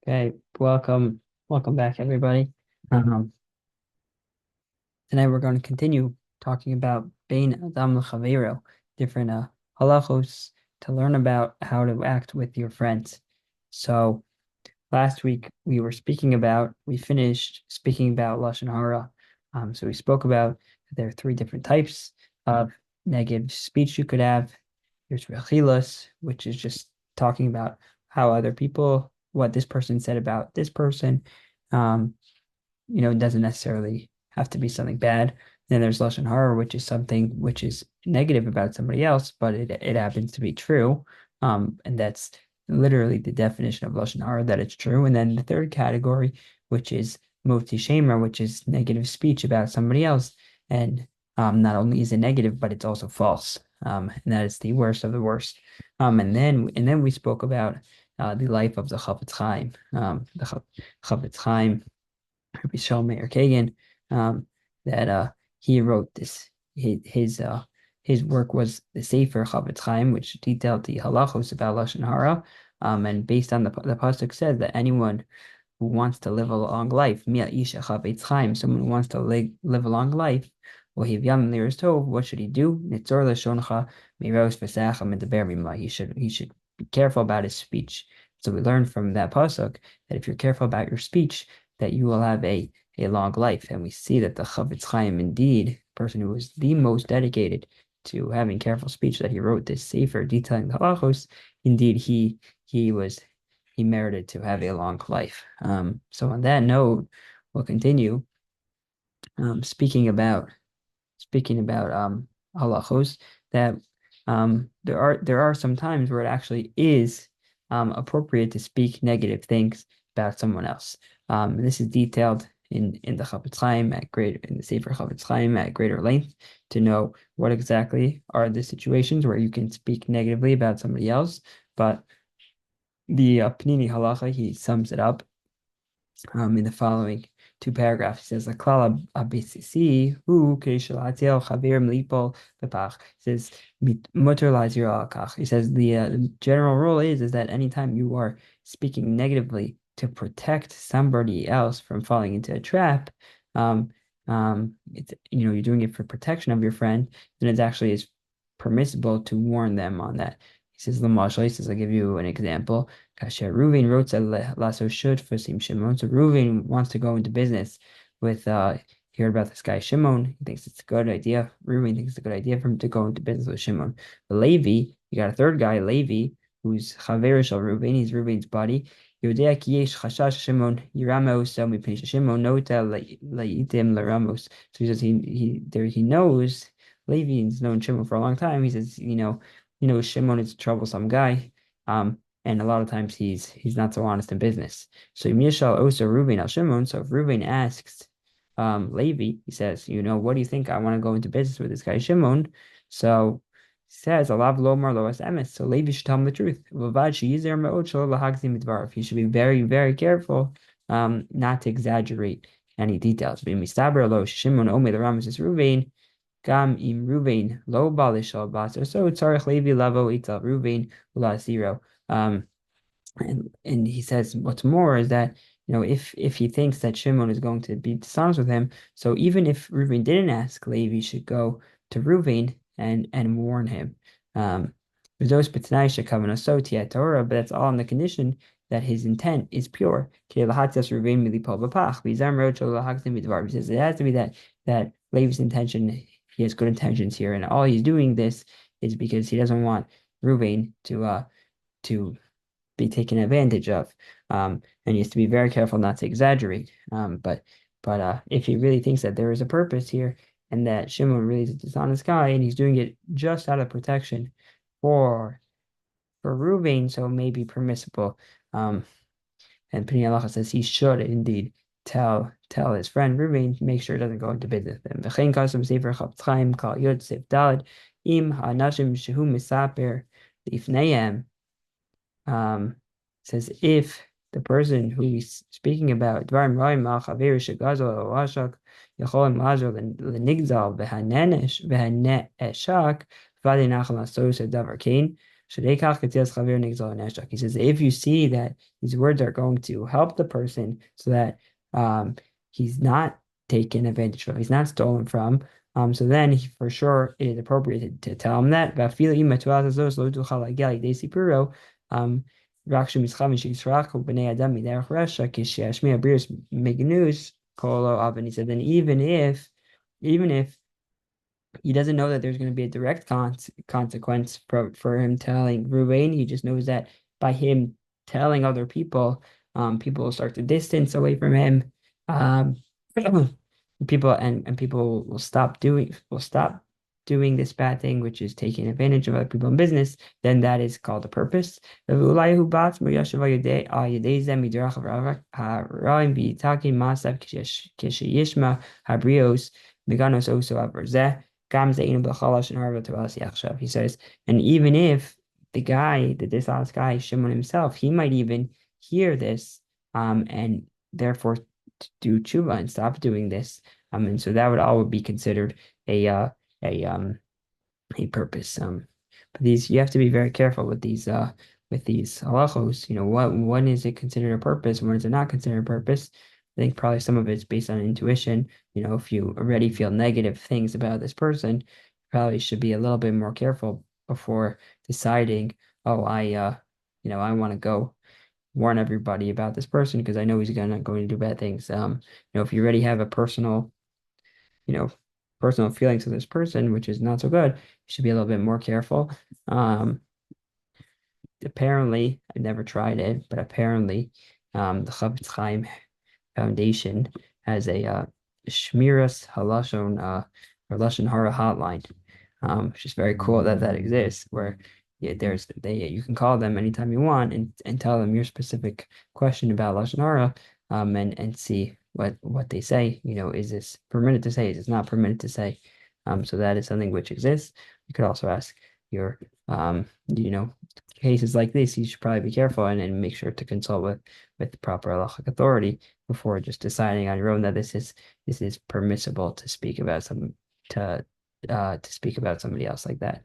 Okay, welcome back, everybody. Um, Tonight we're going to continue talking about Bein Adam L'Chavero, different halachos to learn about how to act with your friends. So last week we finished speaking about lashon hara. So we spoke about that there are three different types of negative speech you could have. There's rechilas, which is just talking about how other people, what this person said about this person. Um, it doesn't necessarily have to be something bad. Then there's lashon hara, which is something which is negative about somebody else, but it happens to be true. And that's literally the definition of lashon hara, that it's true. And then the third category, which is moti shemer, which is negative speech about somebody else, and not only is it negative, but it's also false. And that is the worst of the worst. And then we spoke about the life of the Chafetz Chaim. The Chafetz Chaim, Rabbi Shal Meir Kagan, that he wrote this. His work was the Sefer Chafetz Chaim, which detailed the halachos about lashon hara. And based on the pasuk says that anyone who wants to live a long life, Mia Isha Chafetz Chaim, someone who wants to live a long life, what should he do? Nitzor lashoncha miros v'secha medaber mimla. He should be careful about his speech. So we learn from that pasuk that if you're careful about your speech, that you will have a long life. And we see that the Chafetz Chaim, indeed, person who was the most dedicated to having careful speech, that he wrote this sefer detailing the halachos, indeed he merited to have a long life. So on that note, we'll continue speaking about halachos, that there are some times where it actually is appropriate to speak negative things about someone else. And this is detailed in the Chafetz Chaim in the Sefer Chafetz Chaim at greater length, to know what exactly are the situations where you can speak negatively about somebody else. But the Panini Halacha, he sums it up in the following two paragraphs. He says, "Laklal abisisi hu keishalatil chaver mlipol bepach." He says, "Mutter lazir al kach." He says the general rule is that anytime you are speaking negatively to protect somebody else from falling into a trap, it's you're doing it for protection of your friend, then it actually is permissible to warn them on that. He says, "L'mashal," he says, I'll give you an example. Kasher Reuven wrote lasso should fasim Shimon. So Reuven wants to go into business with he heard about this guy Shimon. He thinks it's a good idea. Reuven thinks it's a good idea for him to go into business with Shimon. But Levi, you got a third guy, Levi, who's Chaver shel Reuven. He's Reuven's buddy. Yodea ki yesh chashash Shimon yiramos so mipnei Shimon nota la'itim laramos. So he says he knows Levi's known Shimon for a long time. He says Shimon is a troublesome guy. And a lot of times he's not so honest in business. So Mishal also Reuven al Shimon. So if Reuven asks Levi, he says, what do you think? I want to go into business with this guy Shimon. So he says, Alav lomar loas emes. So Levi should tell him the truth. He should be very, very careful not to exaggerate any details. Shimon Omer the Ramas is Reuven. Gam im Reuven lo balishal baser. So tzarich Levi lavo ital Reuven ula zero. And he says what's more is that if he thinks that Shimon is going to be dishonest with him, so even if Reuven didn't ask, Levi should go to Reuven and warn him. But that's all on the condition that his intent is pure. He says it has to be that Levi's intention, he has good intentions here, and all he's doing this is because he doesn't want Reuven to be taken advantage of. And he has to be very careful not to exaggerate. But if he really thinks that there is a purpose here, and that Shimon really is a dishonest guy, and he's doing it just out of protection for Reuven, so it may be permissible. And Pnei Halacha says he should indeed tell his friend Reuven, make sure it doesn't go into business. And V'chein kasam sefer Chafetz Chaim kal yod sef daled im ha'anashim shehu misaper lifneihem. Says if the person who he's speaking about dvarim ra'im al chaver shegazol al washak yacholim lazor lenigzal v'hane'eshak v'adei nachal asos davar kain. He says, if you see that these words are going to help the person so that he's not taken advantage of, he's not stolen from, so then for sure it is appropriate to tell him that. רק שמשחק ושישרח ובני אדם מדרך רשע כשישמיע בריאוס מגנוז קולו אבל he said then even if he doesn't know that there's going to be a direct consequence for him telling Ruvain. He just knows that by him telling other people, people will start to distance away from him. People will stop doing this bad thing, which is taking advantage of other people in business. Then that is called a purpose. He says, and even if the dishonest guy, Shimon himself, he might even hear this, and therefore do tshuva and stop doing this. And so that would all be considered a purpose. But you have to be very careful with these halachos. When is it considered a purpose? When is it not considered a purpose? I think probably some of it's based on intuition. If you already feel negative things about this person, you probably should be a little bit more careful before deciding, oh, I want to go warn everybody about this person because I know he's going to do bad things. If you already have a personal feelings of this person, which is not so good, you should be a little bit more careful. Apparently, I've never tried it, but apparently, the Chafetz Chaim Foundation has a Shmiras Halashon or Lashon Hara hotline, which is very cool that exists. Where you can call them anytime you want and tell them your specific question about Lashon Hara, and see what they say. Is this permitted to say? Is this not permitted to say? So that is something which exists. You could also ask your cases like this, you should probably be careful and make sure to consult with the proper halachic authority before just deciding on your own that this is permissible to speak about to speak about somebody else like that.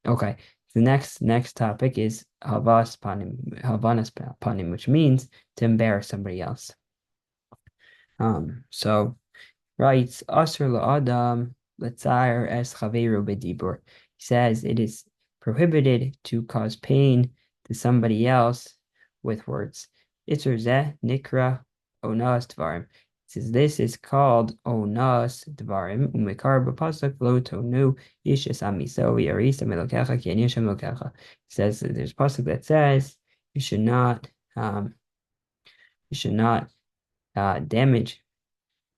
Okay. The next topic is havanas panim, which means to embarrass somebody else. So writes Asr la'adam letzayir es chaveru bedibur. He says it is prohibited to cause pain to somebody else with words. Itzer zeh nikra onas dvarim. He says this is called onas dvarim. Umekar b'pasuk lo tonu ish es amiso v'yaris amelokecha ki ani Hashem lokecha. He says that there's a pasuk that says you should not damage.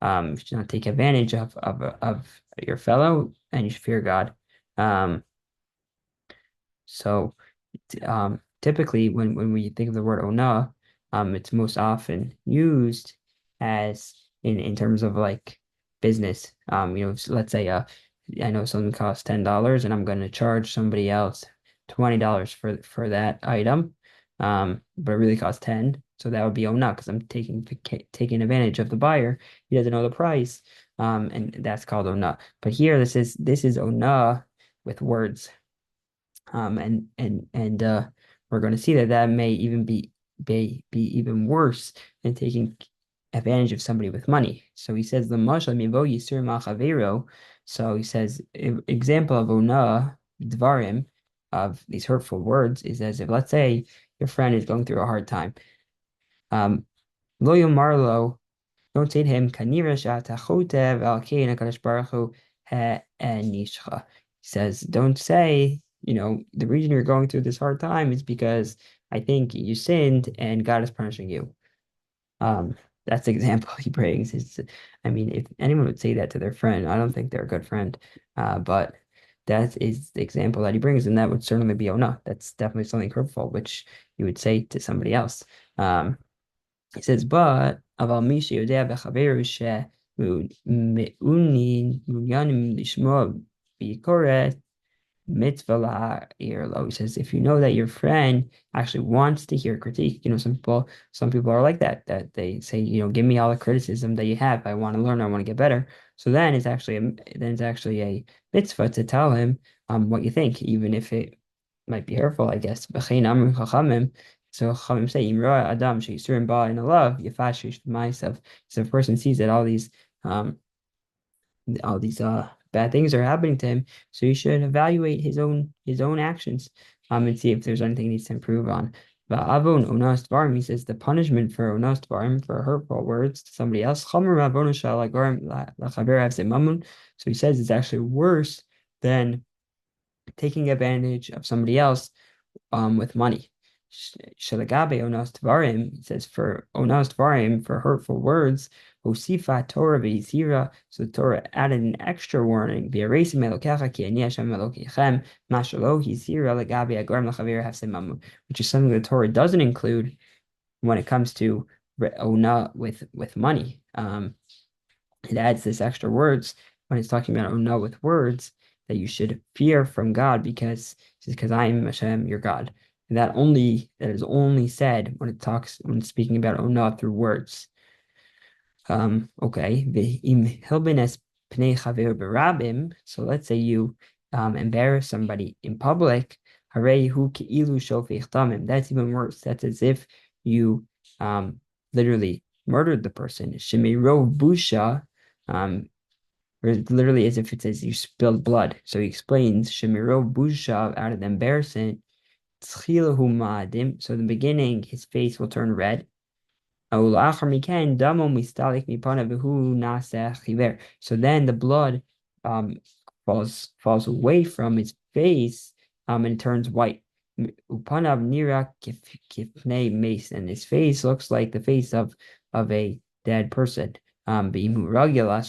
You should not take advantage of your fellow, and you should fear God. So typically when we think of the word ona, it's most often used as in terms of like business. So let's say I know something costs $10 and I'm going to charge somebody else $20 for that item, but it really costs 10. So that would be ona because I'm taking advantage of the buyer. He doesn't know the price, and that's called ona. But here this is ona with words. And we're going to see that may even be even worse than taking advantage of somebody with money. So he says the mashal mivo yisur machavero. So he says example of ona dvarim of these hurtful words is as if, let's say your friend is going through a hard time. Lo yomarlo, don't say to him kanira shatachotev al kein hakadosh baruch hu ha'nishcha. He says, don't say, the reason you're going through this hard time is because I think you sinned and God is punishing you. That's the example he brings. If anyone would say that to their friend, I don't think they're a good friend. But that is the example that he brings, and that would certainly be, oh no, that's definitely something hurtful, which you would say to somebody else. He says, but aval mishi yodea bechaveru she me'unin munyanim lishmo bikoret mitzvah la'irlo. He says, if you know that your friend actually wants to hear critique, some people are like that they say, give me all the criticism that you have. I want to learn. I want to get better. So then it's actually a mitzvah to tell him what you think, even if it might be hurtful, I guess. B'chein amru chachamim. So chachamim say, Imra adam she'isurim ba in a love yafashish myself. So if a person sees that all these bad things are happening to him, so you should evaluate his own actions and see if there's anything he needs to improve on. But avon onas dvarim, he says the punishment for onas dvarim, for hurtful words to somebody else, chamer avon shal agorim lachaber avse mamun. So he says it's actually worse than taking advantage of somebody else with money. Shalagabe onas tvarim, it says for onas tvarim, for hurtful words, Osifa Torah v'Yizira, so the Torah added an extra warning, V'yaresim elokecha ki ani Hashem elokechem, mashalo Yizira legabe agorem l'chaver hafsei mamun, which is something the Torah doesn't include when it comes to ona with money. It adds this extra words when it's talking about ona with words that you should fear from God because I am Hashem, your God. And that is only said when it's speaking about ona through words. Okay, so let's say you embarrass somebody in public, that's even worse. That's as if you literally murdered the person. Shemiro busha, literally as if it says you spilled blood. So he explains Shemiro busha out of the embarrassment. So in the beginning, his face will turn red. So then the blood falls away from his face and turns white. And his face looks like the face of a dead person. So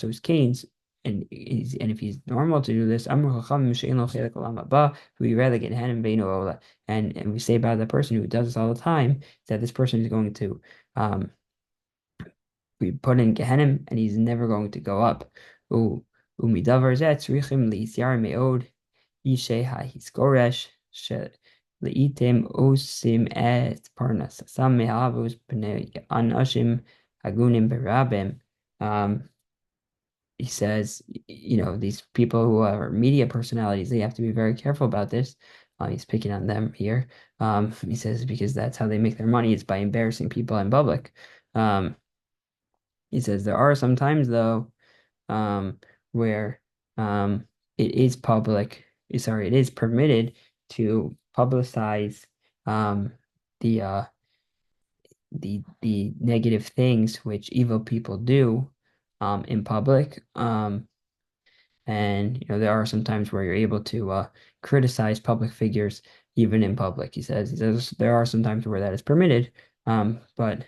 his canes, and if he's normal to do this, we rather get and we say about the person who does this all the time that this person is going to be put in Gehenna and he's never going to go up. Umidavar zet tzrichim liisyar meod yishei hahiskoresh leitim osim et parnas sam mehavos pnei anashim hagunim berabim. He says, these people who are media personalities, they have to be very careful about this. He's picking on them here. He says because that's how they make their money is by embarrassing people in public. He says there are some times though where it is permitted to publicize the negative things which evil people do in public. And there are some times where you're able to criticize public figures even in public. He says there are some times where that is permitted, but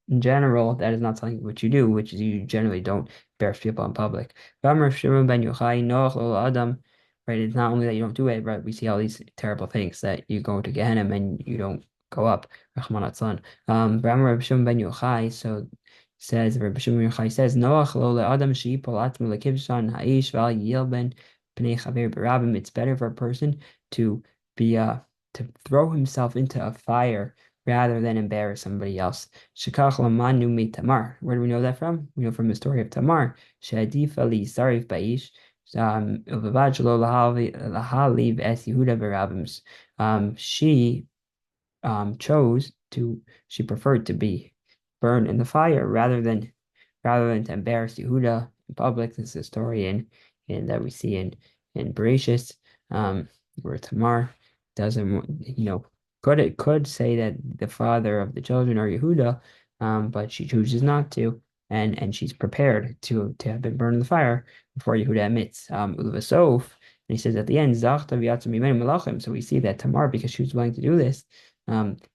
in general, that is not something which you do, which is you generally don't embarrass people in public. Right? It's not only that you don't do it, right? We see all these terrible things that you go to Gehenna and you don't go up. Rahman Atzlan. Rabbi Shimon ben Yochai, so Rabbi Shimon ben Yochai says, Noach lo le'adam she'ipol atzmo lekivshan ha'ish v'al yilben pnei chaver b'rabim. It's better for a person to to throw himself into a fire rather than embarrass somebody else. Shekach lamanu mi Tamar. Where do we know that from? We know from the story of Tamar. She'adifa li sarif ba'ish. Lahaliv es Yehuda b'rabim. She preferred to be burned in the fire rather than to embarrass Yehuda in public. This is a story in that we see in Bereshis, where Tamar doesn't, could say that the father of the children are Yehuda, but she chooses not to, and she's prepared to have been burned in the fire before Yehuda admits. Ulvasof, and he says at the end, Zachta v'yatzim mimenu melachim. So we see that Tamar, because she was willing to do this,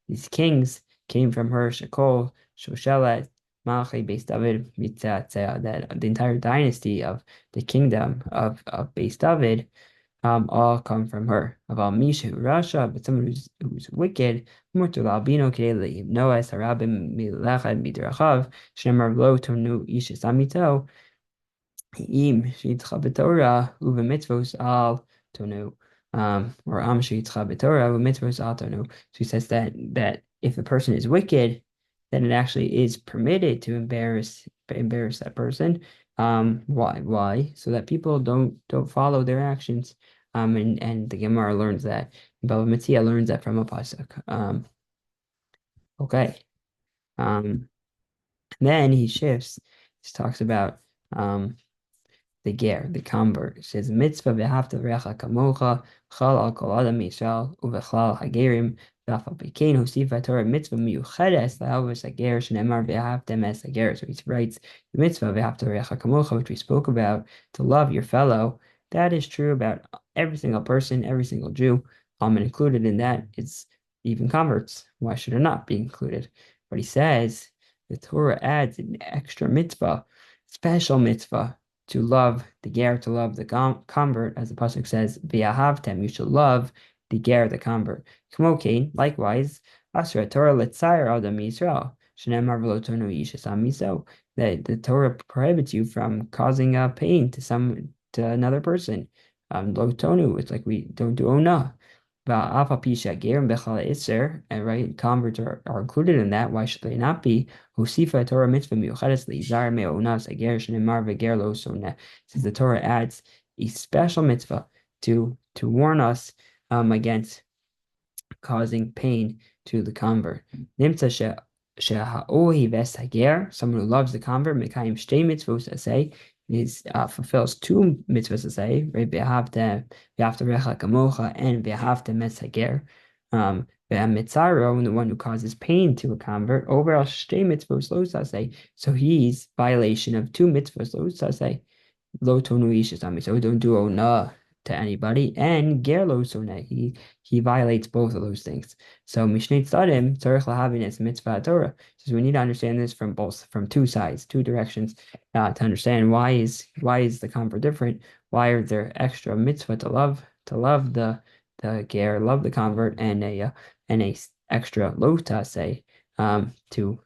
these kings came from her. Shekol, Shoshelet, Malachi, Beis David, Mitzatzea, that the entire dynasty of the kingdom of Beis David all come from her. Aval Mishu Rasha, but someone who's wicked, Murtul Albino Kedeli, Noas Harabim Milachad Midrachav, Shemar Lo Tonu Ishis Amito, Im Shitcha B'Torah, Uva Mitzvos Al Tonu. Or Am Shitcha B'Torah, Uva Mitzvos Al Tonu. So he says that if a person is wicked, then it actually is permitted to embarrass that person. Why? So that people don't follow their actions. And the Gemara learns that. Bava Metzia learns that from a pasuk. Okay. Um, then he shifts. He talks about the ger, the convert. It says mitzvah v'hafta recha kamocha chal al kol adam Yisrael uvechlal hagerim v'af al pikein hosifa Torah mitzvah miyuchedes lahavos hager shenemar v'haftem es hager. So he writes the mitzvah v'hafta recha kamocha, which we spoke about, to love your fellow. That is true about every single person, every single Jew. And included in that is even converts. Why should it not be included? But he says the Torah adds an extra mitzvah, special mitzvah to love the ger, to love the convert, as the pasuk says, v'ahavtem, you should love the ger, the convert. Kmokein, likewise, asra Torah letzayir adam Yisrael, shenemar v'lo tonu yishas am miso. That the Torah prohibits you from causing pain to another person. Lo tonu, it's like we don't do ona. And right, converts are included in that. Why should they not be? Hosifa Torah mitzvah miuchedes leizar me'onas ager shenemar v'ger lo soneh. Since the Torah adds a special mitzvah to warn us against causing pain to the convert. Nimtza she'ha'ohiv es hager, someone who loves the convert, mekayim shtei mitzvos asay, fulfills two mitzvahs asay, right? V'ahavta recha kamocha and v'ahavta mes hager. Mitzaro, and the one who causes pain to a convert, over al shtei mitzvos lo sasay. So he's violation of two mitzvahs lo sasay. Lo tonu ishitami. So don't do ona to anybody. And ger lo soneh. He violates both of those things. So Mishneh Tzadim tzarich lahavin es mitzvah Torah. So we need to understand this from two sides, two directions, to understand why is the convert different? Why are there extra mitzvah to love the ger, love the convert, and a extra lo taseh to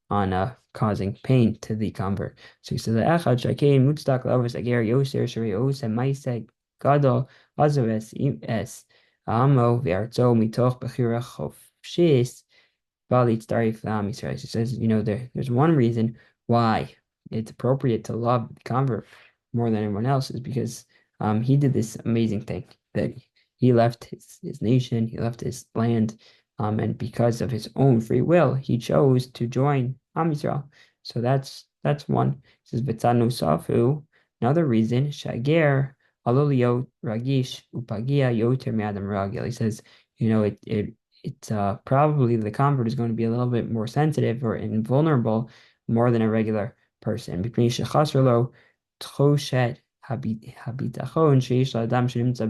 on causing pain to the convert. So he says, "Echad shakein mutzdak lavos ager yoser shrei osem ma'aseh gadol azaves es amo v'artzo mitoch bechira chofshis bali tzarif l'am Yisrael." He says, there's one reason why it's appropriate to love the convert more than anyone else is because he did this amazing thing that he left his nation, he left his land, and because of his own free will, he chose to join Am Yisrael. So that's one. It says V'tzanu Safu. Another reason, Shager Aloliot Ragish Upagia Yoter Me'adam Ragil. He says, it's probably the convert is going to be a little bit more sensitive or invulnerable more than a regular person. Mipnei shechasr lo tchoshet habitachon sheish la'adam shenimtza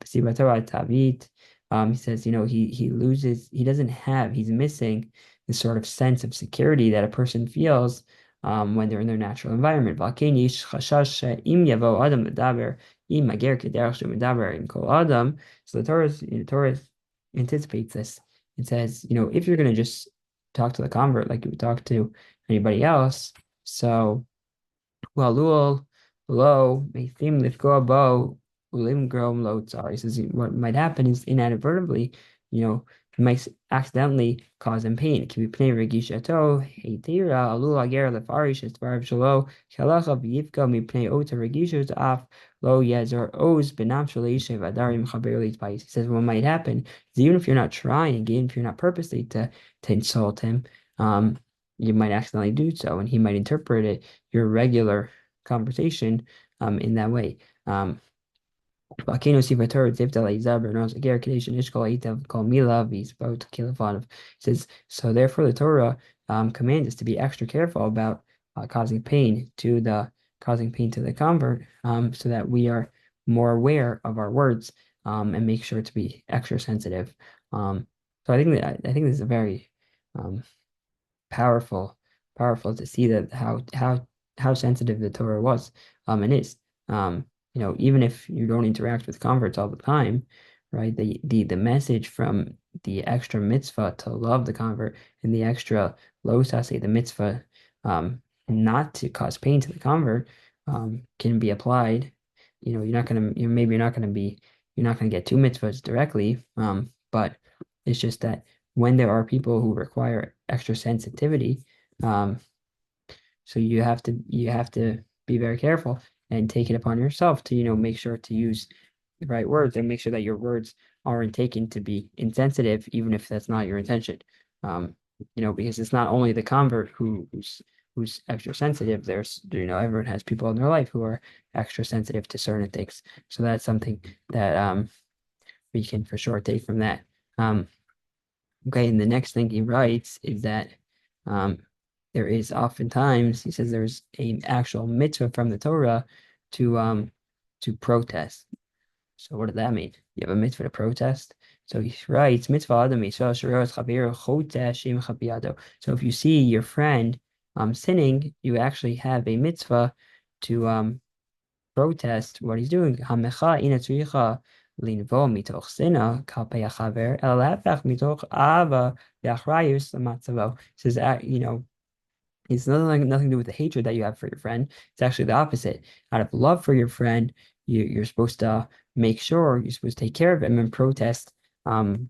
b'sibato atavit. He says, he's missing the sort of sense of security that a person feels when they're in their natural environment. V'alkein yesh chashash she'im yavo adam medaber im mager kederach she'medaber im kol adam. So the Torah anticipates this. It says, if you're going to just talk to the convert like you would talk to anybody else, so well, lo, meithim lifkoa bo, ulim grom lo tsar. He says what might happen is inadvertently, it might accidentally cause him pain. It can be pnei regishato, heitira, alul ager lefarish, estvarav shalo, shalacha v'yivka mipnei ota regishot af, lo yezer oz benam shalishe v'adarim chaber litpais. He says what might happen is even if you're not trying, again, if you're not purposely to insult him, you might accidentally do so, and he might interpret it, your regular conversation, in that way. Says, so therefore the Torah commands us to be extra careful about causing pain to the convert, so that we are more aware of our words, and make sure to be extra sensitive. So I think this is a very powerful to see that how sensitive the Torah was, and is. Even if you don't interact with converts all the time, right? The message from the extra mitzvah to love the convert and the extra lo sase, the mitzvah not to cause pain to the convert, can be applied. You're not gonna get two mitzvahs directly, but it's just that when there are people who require extra sensitivity, so you have to be very careful and take it upon yourself to make sure to use right words and make sure that your words aren't taken to be insensitive, even if that's not your intention. Because it's not only the convert who's extra sensitive. There's, everyone has people in their life who are extra sensitive to certain things. So that's something that we can for sure take from that. Okay, and the next thing he writes is that um, there is oftentimes, he says there's an actual mitzvah from the Torah to protest. So what does that mean? You have a mitzvah to protest? So he writes, mitzvah adam Yisrael sheroes chaver choteh shem chapiyado. So if you see your friend sinning, you actually have a mitzvah to protest what he's doing. Hamecha ina tzricha linvo mitoch sina kalpei hachaver el lehafech mitoch ava yachrayus lamatzavo. Says, it's nothing to do with the hatred that you have for your friend. It's actually the opposite. Out of love for your friend, you're supposed to make sure, you're supposed to take care of him and protest the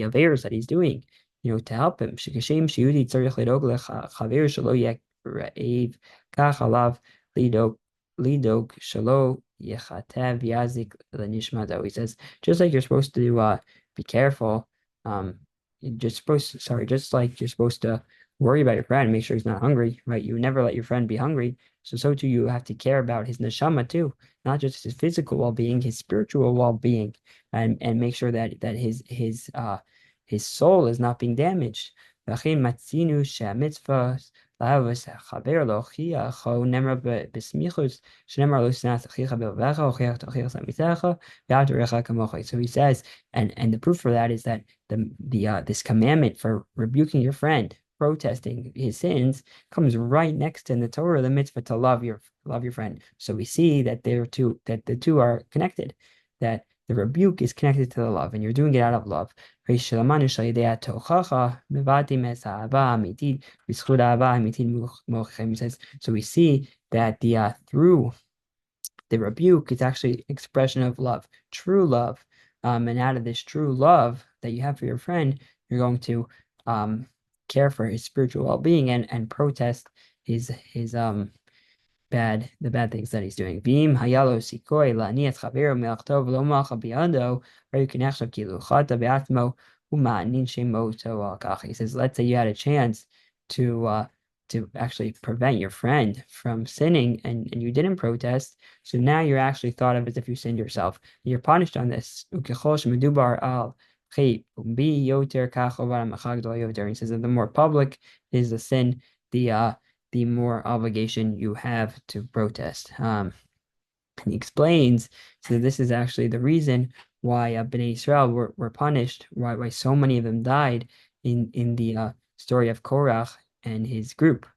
affairs that he's doing, to help him. Shekashem shiudi tzarich lidog lechaver shelo yek re'ev kach alav lidog shelo yechatev yazik lenishmado. He says, just like you're supposed to be careful, just like you're supposed to worry about your friend, make sure he's not hungry, right? You never let your friend be hungry. So too, you have to care about his neshama too, not just his physical well-being, his spiritual well-being, and make sure that his soul is not being damaged. לאהבס החבר להוכיח, הוא נאמר בסמיכות, שנאמר לא שנאת אחיך בלבבך, הוכיח את אחיך סמיתך, ואהבת רעך כמוך. So he says, and the proof for that is that this commandment for rebuking your friend, protesting his sins, comes right next to in the Torah, the mitzvah to love your friend. So we see that the two are connected, that the rebuke is connected to the love, and you're doing it out of love. He says, so we see that through the rebuke is actually expression of love, true love. And out of this true love that you have for your friend, you're going to care for his spiritual well-being and protest the bad things that he's doing. V'im hayalo sikoi la'aniat chavero melachto v'lo malcha biyando, or you can actually kilu chata be'atmo uma'anin shemoto al kach. He says, let's say you had a chance to actually prevent your friend from sinning and you didn't protest, so now you're actually thought of as if you sinned yourself. You're punished on this. Ukechol shemedubar al chi umbi yoter kach ovar machag do yoter. He says that the more public is the sin, the more obligation you have to protest. And he explains, so this is actually the reason why Bnei Israel were punished, why so many of them died in the story of Korach and his group.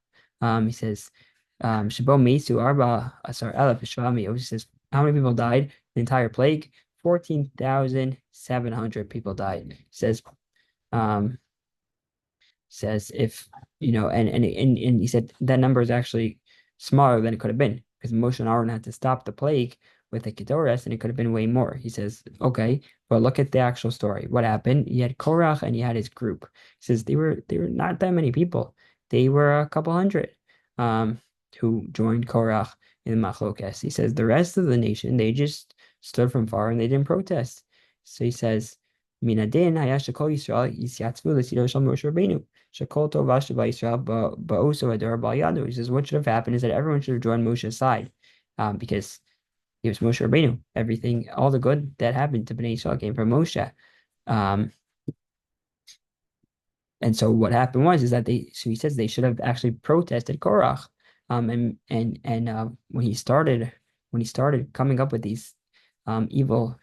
He says, Shabo Mesu Arba Asar Elef Shvami. He says, how many people died? The entire plague? 14,700 people died. He says if and he said that number is actually smaller than it could have been because Moshe and Aaron had to stop the plague with the Kedoras, and it could have been way more. He says, okay, but look at the actual story. What happened? He had Korach and he had his group. He says they were not that many people. They were a couple hundred who joined Korach in the Machlokes. He says the rest of the nation, they just stood from far and they didn't protest. So he says, Minadin hayashakol Yisrael yisyatzu l'sido shel Moshe Rabbeinu. He says what should have happened is that everyone should have joined Moshe's side, because it was Moshe Rabbeinu. Everything, all the good that happened to Bnei Yisrael came from Moshe. And so what happened was that so he says they should have actually protested Korach. And when he started coming up with these evil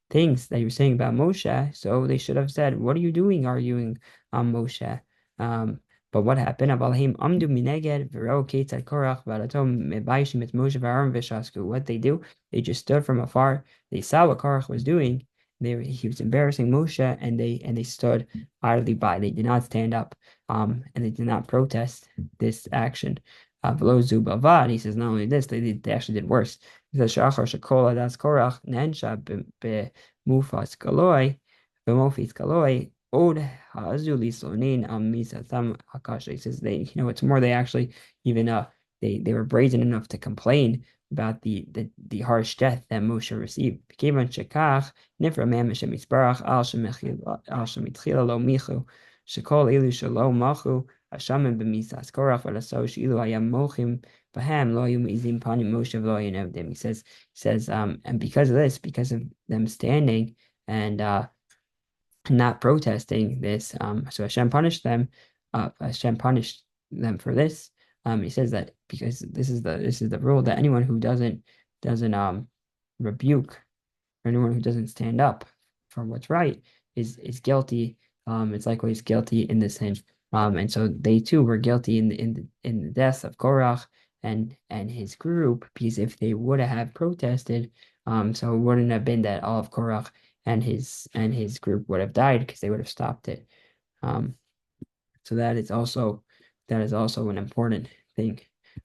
things that you were saying about Moshe, so they should have said, what are you doing arguing on Moshe? But what happened? What they do, they just stood from afar. They saw what Korach was doing. He was embarrassing Moshe, and they stood idly by. They did not stand up, and they did not protest this action. He says not only this, they actually did worse. He says Korach nensha b'mufas galoi b'mofis galoi od ha'azuli sonin misatam hakasha. He says it's more they actually even they were brazen enough to complain the harsh death that Moshe received. Kivan shekach nifra mem Hashem yisbarach al shemitchila lo michu shekol ilu shelo machu hashamim b'misas korach v'laso sheilu hayam mochim b'hem lo yum izim panim Moshe v'lo yinevdim. He says and because of this, because of them standing and not protesting this, so Hashem punished them. Hashem punished them for this. He says that because this is the rule that anyone who doesn't rebuke, or anyone who doesn't stand up for what's right is guilty. It's likewise guilty in the sin. And so they too were guilty in the death of Korach and his group, because if they would have protested, so it wouldn't have been that all of Korach and his group would have died, because they would have stopped it. So that is also an important thing,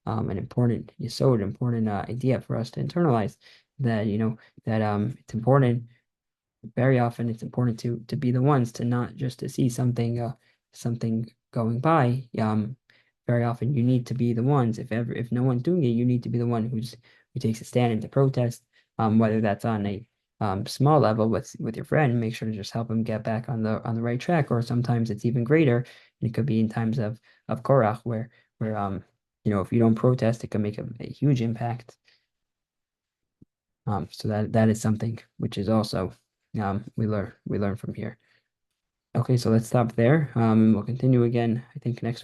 an important yesod, important idea for us to internalize, that it's important. Very often it's important to be the ones to not just to see something going by. Very often you need to be the ones, if no one's doing it, you need to be the one who takes a stand and to protest, whether that's on a small level with your friend, make sure to just help him get back on the right track, or sometimes it's even greater, and it could be in times of Korach, where if you don't protest, it can make a huge impact. So that is something which is also we learn from here. Okay, so let's stop there. And we'll continue again, I think, next